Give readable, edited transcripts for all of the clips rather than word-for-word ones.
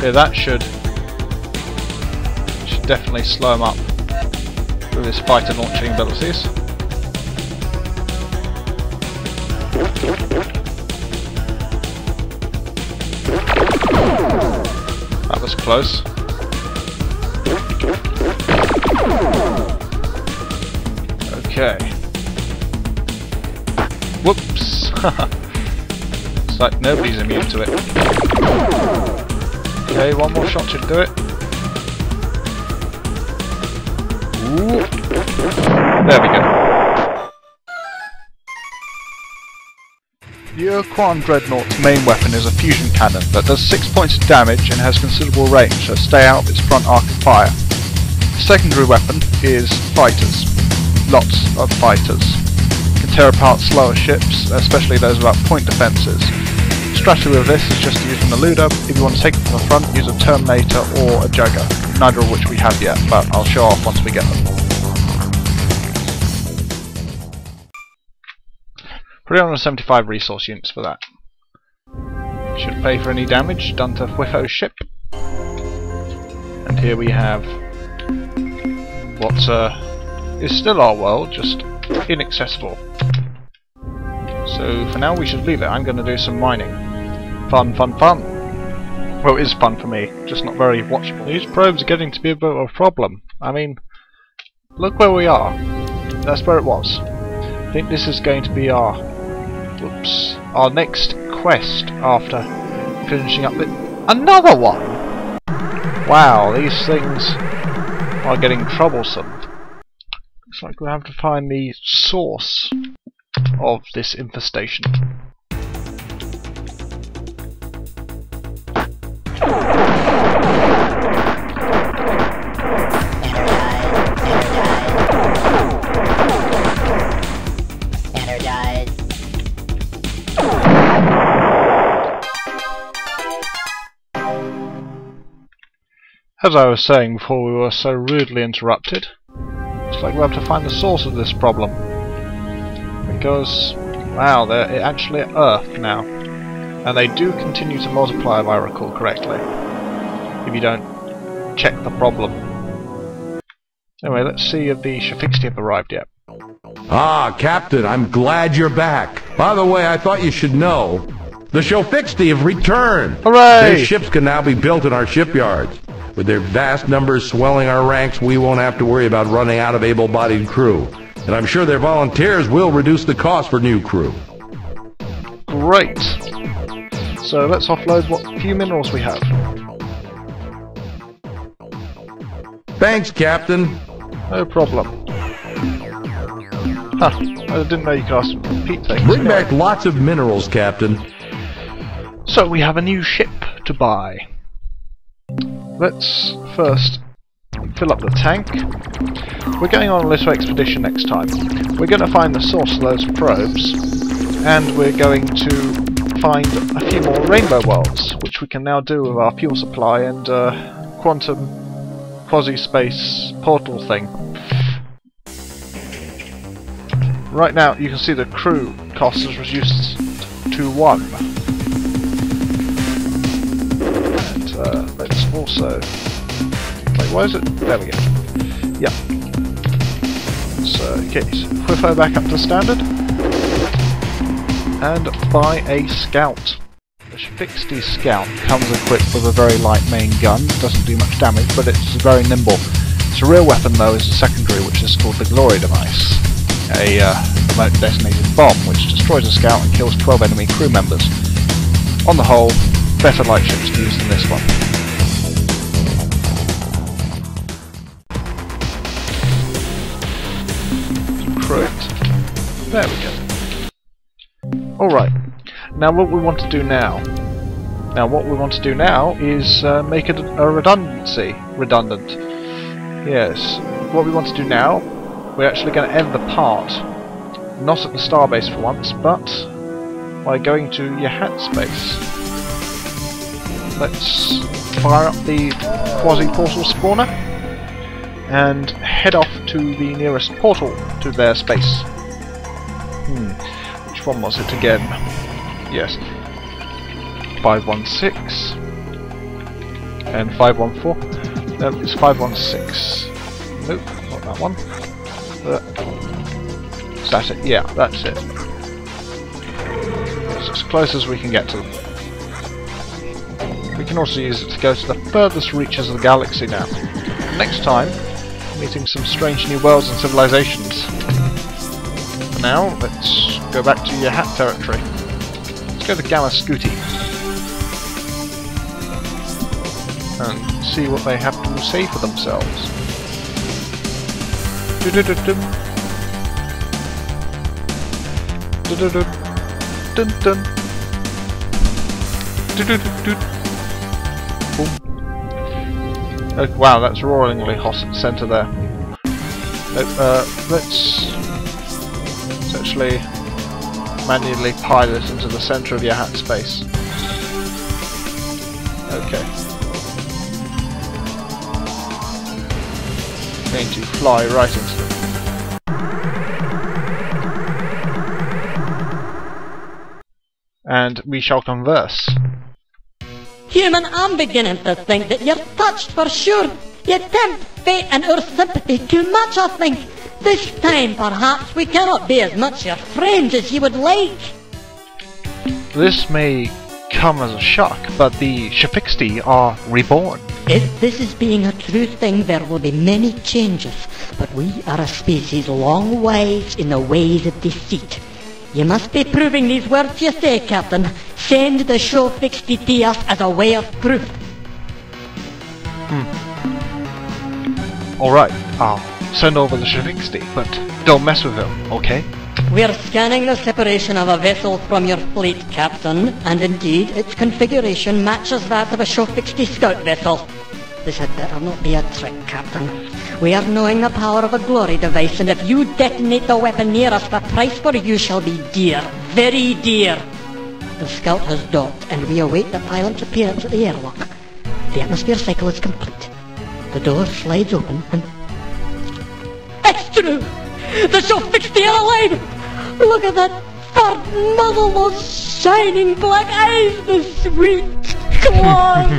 Yeah, that should definitely slow him up with his fighter launching abilities. That was close. Okay. Whoops! It's like nobody's immune to it. Okay, one more shot should do it. Ooh. There we go. The Urquan Dreadnought's main weapon is a fusion cannon that does 6 points of damage and has considerable range, so stay out of its front arc of fire. The secondary weapon is fighters. Lots of fighters. Can tear apart slower ships, especially those without point defences. The strategy with this is just to use an eluder. If you want to take it from the front, use a Terminator or a Jugger, neither of which we have yet, but I'll show off once we get them. 375 resource units for that. Should pay for any damage done to Whiffo's ship. And here we have what is still our world, just inaccessible. So for now we should leave it. I'm going to do some mining. Fun, fun, fun. Well, it is fun for me, just not very watchable. These probes are getting to be a bit of a problem. I mean, look where we are. That's where it was. I think this is going to be our next quest after finishing up another one! Wow, these things are getting troublesome. Looks like we'll have to find the source of this infestation. As I was saying before we were so rudely interrupted, looks like we'll have to find the source of this problem. Because, wow, they're actually at Earth now. And they do continue to multiply, if I recall correctly, if you don't check the problem. Anyway, let's see if the Shafixti have arrived yet. Ah, Captain, I'm glad you're back. By the way, I thought you should know, the Shofixti have returned. Hooray! Their ships can now be built in our shipyards. With their vast numbers swelling our ranks, we won't have to worry about running out of able-bodied crew. And I'm sure their volunteers will reduce the cost for new crew. Great! So let's offload what few minerals we have. Thanks, Captain. No problem. Huh, I didn't know you could ask to repeat things. Bring back lots of minerals, Captain. So we have a new ship to buy. Let's first fill up the tank. We're going on a little expedition next time. We're going to find the source of those probes, and we're going to find a few more rainbow worlds, which we can now do with our fuel supply and quantum quasi-space portal thing. Right now you can see the crew cost is reduced to 1. Let's also... wait, why is it... there we go. Yeah. So, get Whiffo back up to standard. And buy a scout. The Shafixti scout comes equipped with a very light main gun. Doesn't do much damage, but it's very nimble. Its real weapon, though, is a secondary, which is called the Glory Device. A remote detonated bomb, which destroys a scout and kills 12 enemy crew members. On the whole, better light ships to use than this one. Correct. There we go. Alright, now what we want to do now. Is make it a redundant. Yes. What we want to do now, we're actually going to end the part, not at the starbase for once, but by going to Yehat space. Let's fire up the quasi-portal spawner and head off to the nearest portal to their space. Which one was it again? Yes. 516. And 514. No, it's 516. Nope, not that one. Is that it? Yeah, that's it. It's as close as we can get to them. We can also use it to go to the furthest reaches of the galaxy now. Next time, meeting some strange new worlds and civilizations. Now, let's go back to Yehat territory. Let's go to Gamma Scooty and see what they have to say for themselves. Oh, wow, that's roaringly hot at the centre there. Let's actually manually pilot into the centre of Yehat space. Okay. Going to fly right into them. And we shall converse. Human, I'm beginning to think that you're touched for sure. You tempt fate and our sympathy too much, I think. This time, perhaps, we cannot be as much your friends as you would like. This may come as a shock, but the Shafixti are reborn. If this is being a true thing, there will be many changes, but we are a species long wise in the ways of deceit. You must be proving these words you say, Captain. Send the Shafixti to us as a way of proof. Alright, I'll send over the Shafixti, but don't mess with him, okay? We're scanning the separation of a vessel from your fleet, Captain, and indeed its configuration matches that of a Shafixti scout vessel. This had better not be a trick, Captain. We are knowing the power of a glory device, and if you detonate the weapon near us, the price for you shall be dear. Very dear. The scout has docked, and we await the pilot's appearance at the airlock. The atmosphere cycle is complete. The door slides open, and... It's true! The Shafixti are alive! Look at that fat muzzle, those shining black eyes, the sweet claws!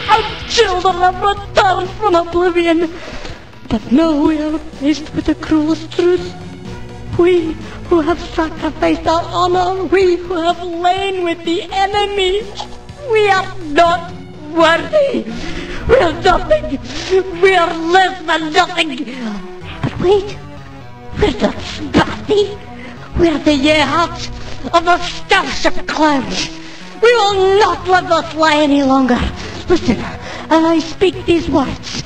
Our children have returned from oblivion! But now we are faced with the cruelest truth. We who have sacrificed our honor, we who have lain with the enemy, we are not worthy. We are nothing. We are less than nothing. But wait, we're the Spathi. We're the Yehat of the Starship clans. We will not let this lie any longer. Listen, as I speak these words.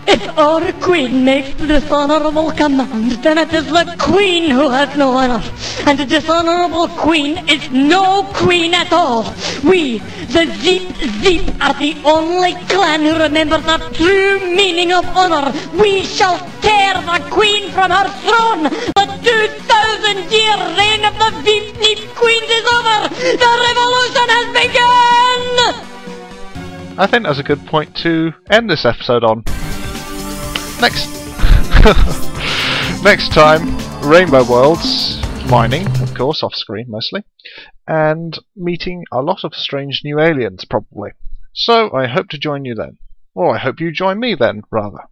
If our queen makes the dishonorable command, then it is the queen who has no honor. And the dishonorable queen is no queen at all. We, the Zeep, are the only clan who remember the true meaning of honor. We shall tear the queen from her throne. The 2,000-year reign of the Zeep queens is over. The revolution has begun! I think that's a good point to end this episode on. Next time, Rainbow Worlds, mining, of course, off screen mostly, and meeting a lot of strange new aliens, probably. So I hope to join you then. Or I hope you join me then, rather.